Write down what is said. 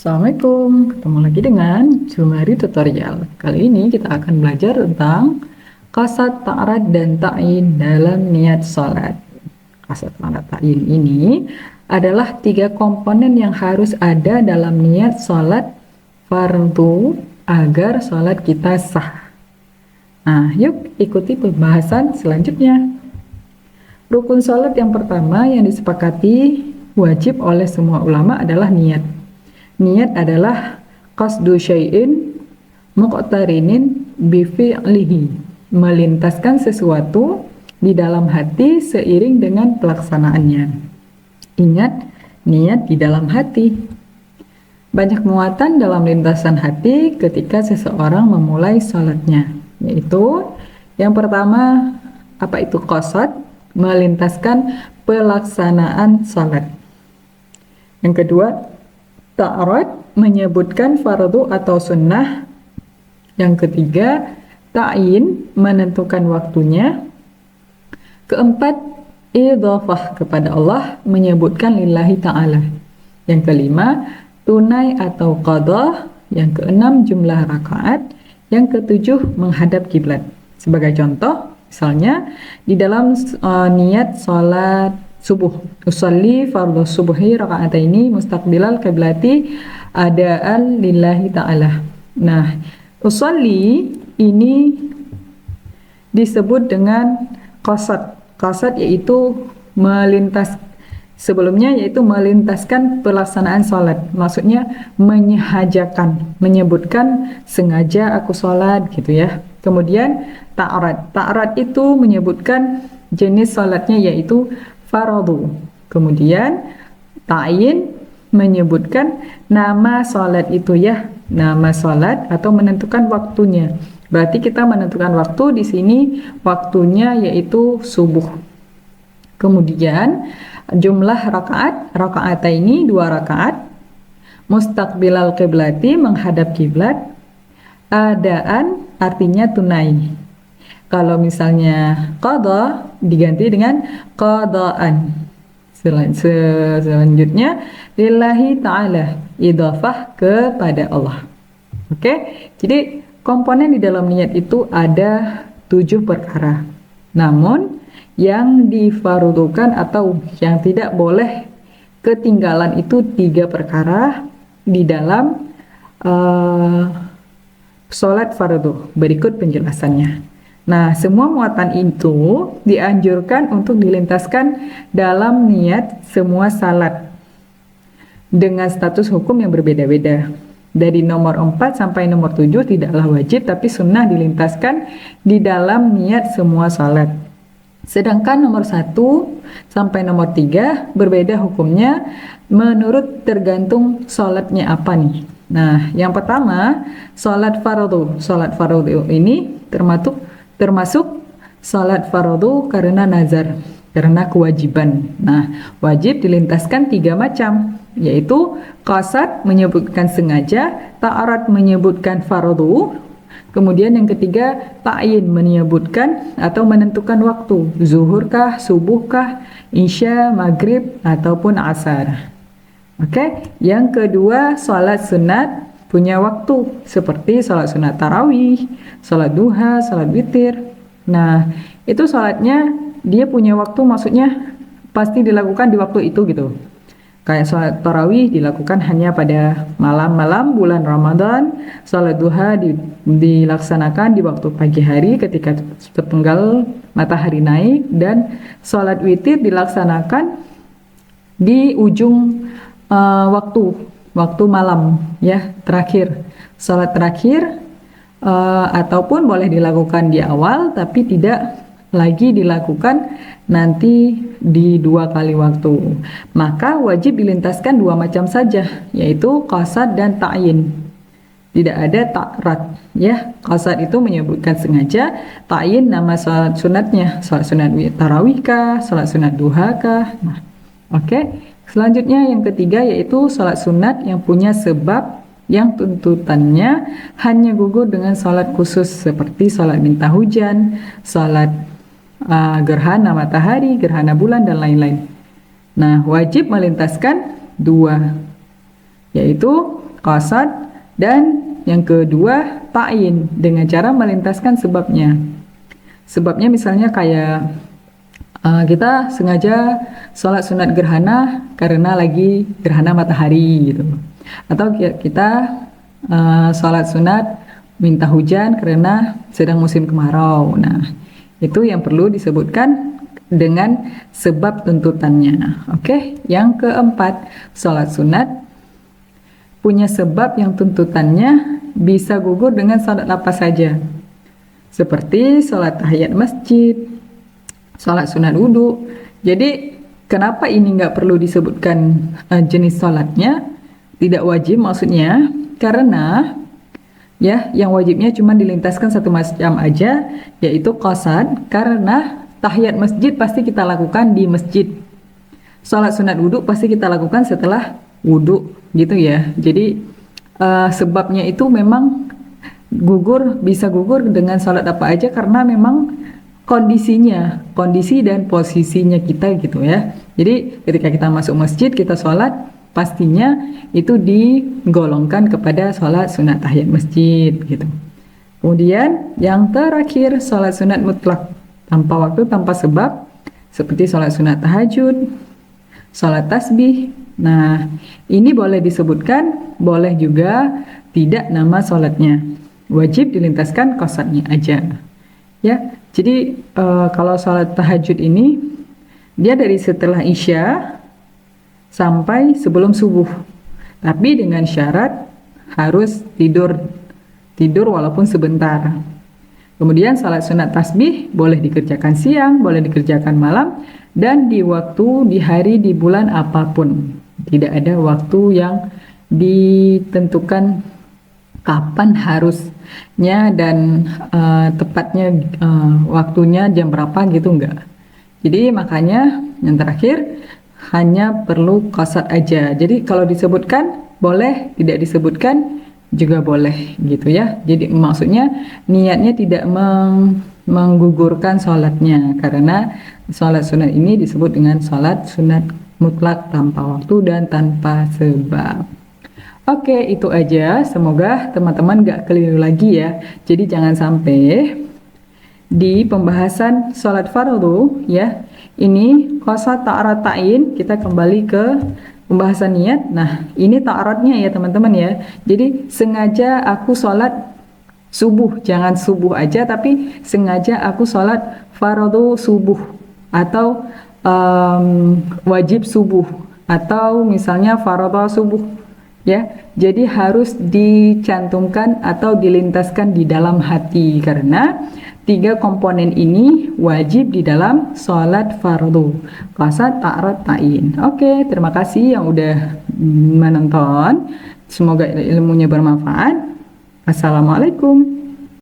Assalamualaikum, ketemu lagi dengan Jumari Tutorial. Kali ini kita akan belajar tentang qasad, ta'rad, dan ta'yin dalam niat sholat. Qasad, ta'rad, ta'yin ini adalah 3 komponen yang harus ada dalam niat sholat fardu agar sholat kita sah. Nah, yuk ikuti pembahasan selanjutnya. Rukun sholat yang pertama yang disepakati wajib oleh semua ulama adalah niat. Niat adalah qasdu syai'in muqtarinin bifi'lihi, melintaskan sesuatu di dalam hati seiring dengan pelaksanaannya. Ingat, niat di dalam hati. Banyak muatan dalam lintasan hati ketika seseorang memulai sholatnya, yaitu yang pertama, apa itu qasad? Melintaskan pelaksanaan sholat. Yang kedua, ta'rad, menyebutkan fardu atau sunnah. Yang ketiga, ta'yin, menentukan waktunya. Keempat, idhafah kepada Allah, menyebutkan lillahi ta'ala. Yang kelima, tunai atau qadha. Yang keenam, jumlah rakaat. Yang ketujuh, menghadap kiblat. Sebagai contoh, misalnya di dalam niat sholat subuh, usolli fardhu subuhi raka'ataini mustaqbilal qiblati adaan lillahi ta'ala. Nah, usolli ini disebut dengan qasad. Qasad yaitu melintaskan pelaksanaan sholat. Maksudnya menyehajakan, menyebutkan sengaja aku sholat gitu ya. Kemudian ta'rad. Ta'rad itu menyebutkan jenis sholatnya yaitu fardu. Kemudian ta'yin menyebutkan nama sholat itu ya, nama sholat atau menentukan waktunya. Berarti kita menentukan waktu di sini, waktunya yaitu subuh. Kemudian jumlah rakaat ini 2 rakaat. Mustaqbilal qiblati, menghadap kiblat. Adaan artinya tunai. Kalau misalnya qadha diganti dengan qadaan. Selanjutnya lillahi ta'ala, idhafah kepada Allah. Oke, jadi komponen di dalam niat itu ada 7 perkara. Namun yang difardukan atau yang tidak boleh ketinggalan itu 3 perkara di dalam sholat fardu. Berikut penjelasannya. Nah, semua muatan itu dianjurkan untuk dilintaskan dalam niat semua salat dengan status hukum yang berbeda-beda. Dari nomor 4 sampai nomor 7 tidaklah wajib, tapi sunnah dilintaskan di dalam niat semua salat. Sedangkan nomor 1 sampai nomor 3 berbeda hukumnya menurut tergantung salatnya apa nih. Nah, yang pertama, salat fardu. Salat fardu ini termasuk salat fardu karena nazar, karena kewajiban. Nah, wajib dilintaskan 3 macam, yaitu qasad menyebutkan sengaja, ta'rad menyebutkan fardu, kemudian yang ketiga ta'yin menyebutkan atau menentukan waktu, zuhurkah, subuhkah, isya, maghrib ataupun asar. Oke, yang kedua salat sunat punya waktu seperti salat sunat tarawih, salat duha, salat witir. Nah, itu salatnya dia punya waktu, maksudnya pasti dilakukan di waktu itu gitu. Kayak salat tarawih dilakukan hanya pada malam-malam bulan Ramadan, salat duha dilaksanakan di waktu pagi hari ketika sepenggal matahari naik, dan salat witir dilaksanakan di ujung waktu malam ya, terakhir, salat terakhir, ataupun boleh dilakukan di awal tapi tidak lagi dilakukan nanti di 2 kali waktu. Maka wajib dilintaskan 2 macam saja, yaitu qasad dan ta'yin. Tidak ada ta'rad ya. Qasad itu menyebutkan sengaja, ta'yin nama salat sunatnya, salat sunat tarawih kah, salat sunat duha kah. Nah, oke. Selanjutnya yang ketiga yaitu salat sunat yang punya sebab yang tuntutannya hanya gugur dengan salat khusus seperti salat minta hujan, salat gerhana matahari, gerhana bulan dan lain-lain. Nah, wajib melintaskan 2, yaitu qasad, dan yang kedua ta'yin dengan cara melintaskan sebabnya. Sebabnya misalnya kayak kita sengaja sholat sunat gerhana karena lagi gerhana matahari gitu, atau kita sholat sunat minta hujan karena sedang musim kemarau. Nah, itu yang perlu disebutkan dengan sebab tuntutannya. Oke, yang keempat, sholat sunat punya sebab yang tuntutannya bisa gugur dengan sholat apa saja, seperti sholat tahiyat masjid, sholat sunat wudhu. Jadi kenapa ini nggak perlu disebutkan jenis sholatnya, tidak wajib maksudnya, karena ya yang wajibnya cuma dilintaskan satu macam aja, yaitu qasad, karena tahiyat masjid pasti kita lakukan di masjid, sholat sunat wudhu pasti kita lakukan setelah wudhu gitu ya. Jadi sebabnya itu memang bisa gugur dengan sholat apa aja karena memang kondisi dan posisinya kita gitu ya. Jadi ketika kita masuk masjid, kita sholat, pastinya itu digolongkan kepada sholat sunat tahiyat masjid gitu. Kemudian yang terakhir, sholat sunat mutlak tanpa waktu, tanpa sebab, seperti sholat sunat tahajud, sholat tasbih. Nah, ini boleh disebutkan, boleh juga tidak nama sholatnya. Wajib dilintaskan qasadnya aja. Ya, jadi kalau sholat tahajud ini dia dari setelah isya sampai sebelum subuh, tapi dengan syarat harus tidur walaupun sebentar. Kemudian salat sunat tasbih boleh dikerjakan siang, boleh dikerjakan malam, dan di waktu, di hari, di bulan apapun. Tidak ada waktu yang ditentukan kapan harusnya dan tepatnya waktunya jam berapa gitu, enggak. Jadi makanya yang terakhir hanya perlu qasad aja. Jadi kalau disebutkan boleh, tidak disebutkan juga boleh gitu ya. Jadi maksudnya niatnya tidak menggugurkan sholatnya, karena sholat sunat ini disebut dengan sholat sunat mutlak tanpa waktu dan tanpa sebab. Oke, itu aja. Semoga teman-teman gak keliru lagi ya. Jadi jangan sampai di pembahasan sholat fardu ya, ini qasad, ta'arad, ta'yin, kita kembali ke pembahasan niat. Nah, ini ta'aradnya ya teman-teman ya. Jadi sengaja aku sholat subuh, jangan subuh aja, tapi sengaja aku sholat fardu subuh, atau wajib subuh, atau misalnya fardhu subuh ya. Jadi harus dicantumkan atau dilintaskan di dalam hati, karena tiga komponen ini wajib di dalam sholat fardu, qasad, ta'arad, ta'yin. Oke, terima kasih yang udah menonton. Semoga ilmunya bermanfaat. Assalamualaikum.